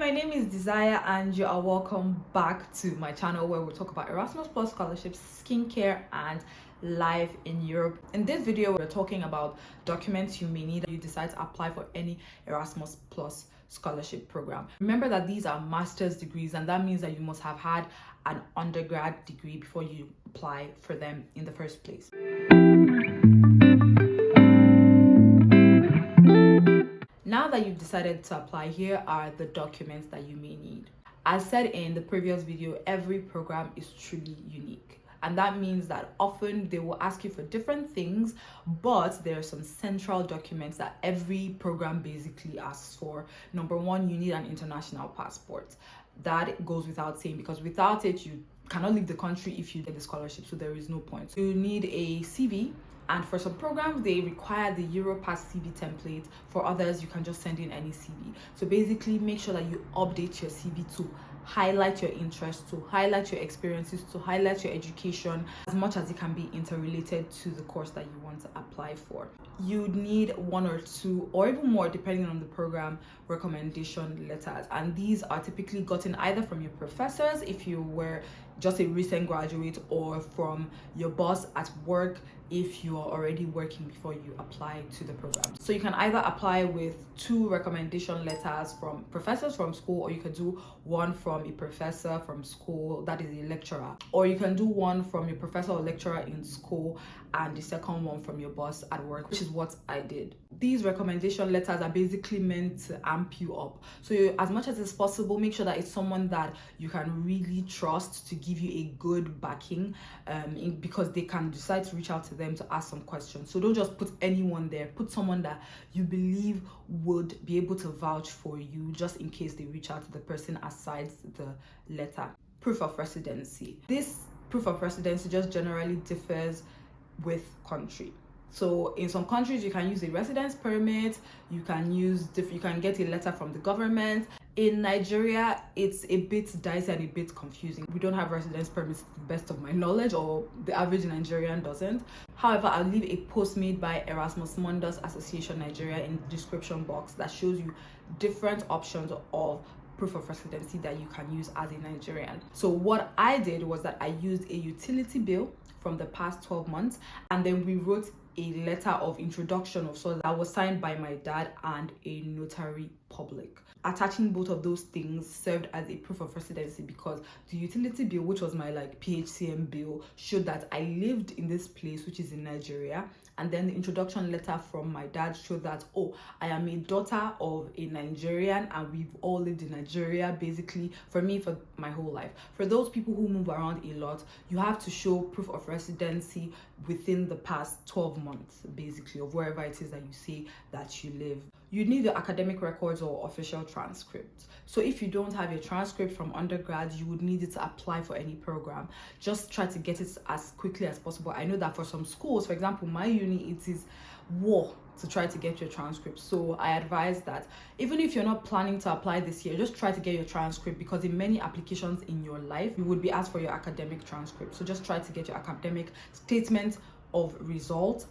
my name is Desire and you are welcome back to my channel where we talk about Erasmus Plus scholarships, skincare and life in Europe. In this video, we're talking about documents you may need if you decide to apply for any Erasmus Plus scholarship program. Remember that these are master's degrees, and that means that you must have had an undergrad degree before you apply for them in the first place. Now that you've decided to apply, here are the documents that you may need. As said in the previous video, every program is truly unique. And that means that often they will ask you for different things, but there are some central documents that every program basically asks for. Number one, you need an international passport. That goes without saying, because without it, you cannot leave the country if you get the scholarship, so there is no point. You need a CV. And for some programs, they require the Europass CV template. For others, you can just send in any CV. So basically, make sure that you update your CV to highlight your interests, to highlight your experiences, to highlight your education, as much as it can be interrelated to the course that you want to apply for. You need one or two, or even more, depending on the program, recommendation letters. And these are typically gotten either from your professors, if you were just a recent graduate, or from your boss at work if you are already working before you apply to the program. So you can either apply with 2 recommendation letters from professors from school, or you can do one from a professor from school, that is a lecturer, or you can do one from your professor or lecturer in school and the second one from your boss at work, which is what I did. These recommendation letters are basically meant to amp you up. So as much as it's possible, make sure that it's someone that you can really trust to give you a good backing, because they can decide to reach out to them to ask some questions. So don't just put anyone there. Put someone that you believe would be able to vouch for you, just in case they reach out to the person aside the letter. Proof of residency. This proof of residency just generally differs with country. So in some countries, you can use a residence permit, you can get a letter from the government. In Nigeria, it's a bit dicey and a bit confusing. We don't have residence permits to the best of my knowledge, or the average Nigerian doesn't. However, I'll leave a post made by Erasmus Mundus Association Nigeria in the description box that shows you different options of proof of residency that you can use as a Nigerian. So what I did was that I used a utility bill from the past 12 months, and then we wrote a letter of introduction of sorts that was signed by my dad and a notary public. Attaching both of those things served as a proof of residency, because the utility bill, which was my PHCM bill, showed that I lived in this place, which is in Nigeria. And then the introduction letter from my dad showed that, oh, I am a daughter of a Nigerian and we've all lived in Nigeria, basically, for me, for my whole life. For those people who move around a lot, you have to show proof of residency within the past 12 months, basically, of wherever it is that you say that you live. You need your academic records or official transcripts. So if you don't have your transcript from undergrad, you would need it to apply for any program. Just try to get it as quickly as possible. I know that for some schools, for example, my uni, it is war to try to get your transcript. So I advise that even if you're not planning to apply this year, just try to get your transcript, because in many applications in your life, you would be asked for your academic transcript. So just try to get your academic statement of results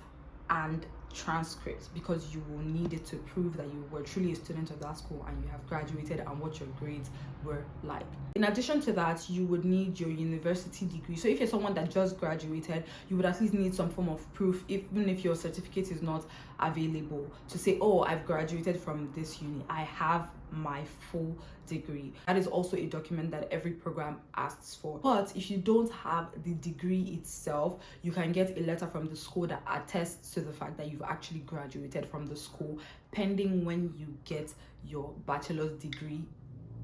and transcript, because you will need it to prove that you were truly a student of that school and you have graduated and what your grades were like. In addition to that, you would need your university degree. So if you're someone that just graduated, you would at least need some form of proof, even if your certificate is not available, to say, oh, I've graduated from this uni, I have my full degree. That is also a document that every program asks for. But if you don't have the degree itself, you can get a letter from the school that attests to the fact that you've actually graduated from the school, pending when you get your bachelor's degree,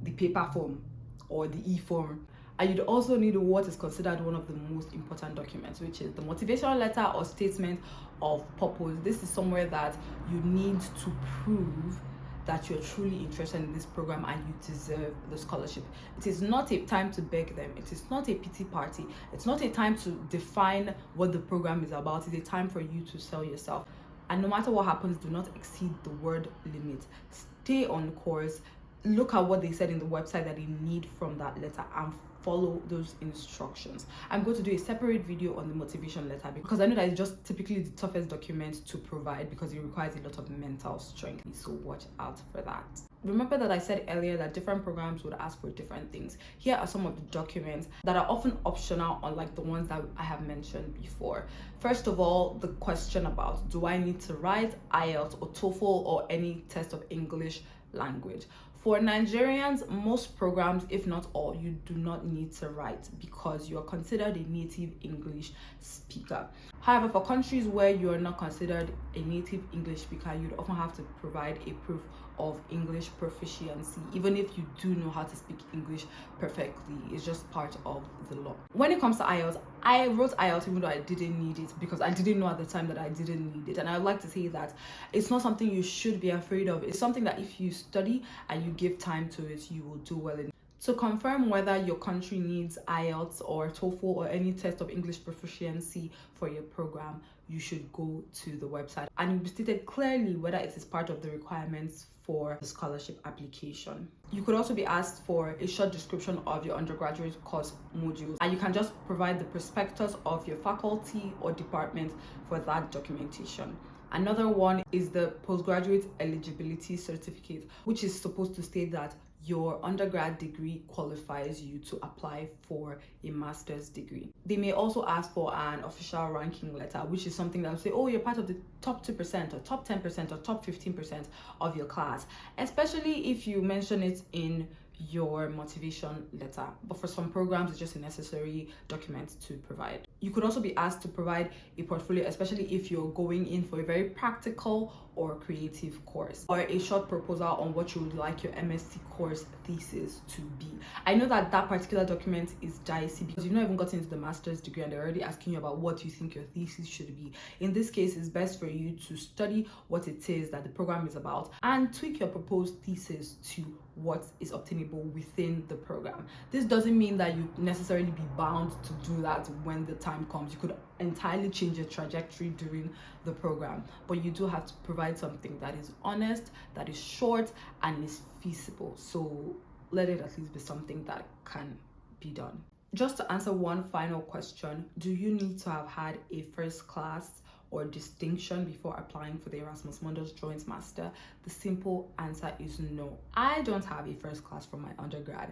the paper form or the e-form. And you'd also need what is considered one of the most important documents, which is the motivational letter or statement of purpose. This is somewhere that you need to prove that you're truly interested in this program and you deserve the scholarship. It is not a time to beg them. It is not a pity party. It's not a time to define what the program is about. It's a time for you to sell yourself. And no matter what happens, do not exceed the word limit. Stay on course. Look at what they said in the website that they need from that letter and follow those instructions. I'm going to do a separate video on the motivation letter, because I know that it's just typically the toughest document to provide, because it requires a lot of mental strength. So watch out for that. Remember that I said earlier that different programs would ask for different things. Here are some of the documents that are often optional, unlike the ones that I have mentioned before. First of all, the question about, do I need to write IELTS or TOEFL or any test of English language? For Nigerians, most programs, if not all, you do not need to write because you are considered a native English speaker. However, for countries where you are not considered a native English speaker, you'd often have to provide a proof of English proficiency, even if you do know how to speak English perfectly. It's just part of the law. When it comes to IELTS, I wrote IELTS even though I didn't need it because I didn't know at the time that I didn't need it. And I would like to say that it's not something you should be afraid of. It's something that if you study and you give time to it, you will do well in it. To confirm whether your country needs IELTS or TOEFL or any test of English proficiency for your program, you should go to the website and it will be stated clearly whether it is part of the requirements for the scholarship application. You could also be asked for a short description of your undergraduate course modules, and you can just provide the prospectus of your faculty or department for that documentation. Another one is the postgraduate eligibility certificate, which is supposed to state that your undergrad degree qualifies you to apply for a master's degree. They may also ask for an official ranking letter, which is something that will say, oh, you're part of the top 2% or top 10% or top 15% of your class, especially if you mention it in your motivation letter. But for some programs, it's just a necessary document to provide. You could also be asked to provide a portfolio, especially if you're going in for a very practical or creative course, or a short proposal on what you would like your MSc course thesis to be. I know that that particular document is dicey because you've not even gotten into the master's degree and they're already asking you about what you think your thesis should be. In this case, it's best for you to study what it is that the program is about and tweak your proposed thesis to what is obtainable within the program. This doesn't mean that you necessarily be bound to do that when the time comes. You could entirely change your trajectory during the program, but you do have to provide something that is honest, that is short, and is feasible. So let it at least be something that can be done. Just to answer one final question, do you need to have had a first class or distinction before applying for the Erasmus Mundus Joint Master? The simple answer is no. I don't have a first class from my undergrad,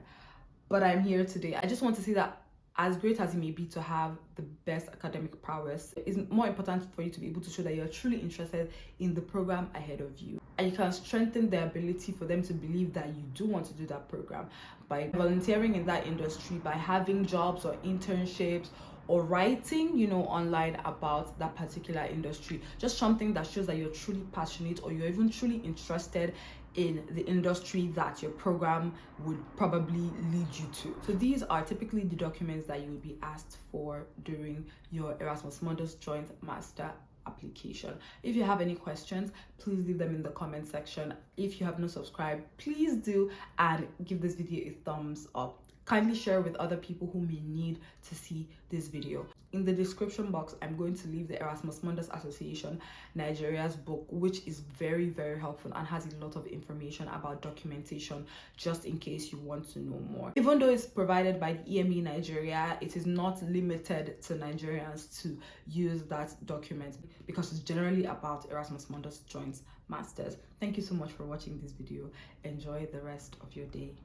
but I'm here today. I just want to say that as great as it may be to have the best academic prowess, it's more important for you to be able to show that you're truly interested in the program ahead of you. And you can strengthen their ability for them to believe that you do want to do that program by volunteering in that industry, by having jobs or internships, or writing, online about that particular industry. Just something that shows that you're truly passionate or you're even truly interested in the industry that your program would probably lead you to. So these are typically the documents that you will be asked for during your Erasmus Mundus Joint Master application. If you have any questions, please leave them in the comment section. If you have not subscribed, please do, and give this video a thumbs up. Kindly share with other people who may need to see this video. In the description box, I'm going to leave the Erasmus Mundus Association Nigeria's book, which is very, very helpful and has a lot of information about documentation, just in case you want to know more. Even though it's provided by the EME Nigeria, it is not limited to Nigerians to use that document because it's generally about Erasmus Mundus Joint Masters. Thank you so much for watching this video. Enjoy the rest of your day.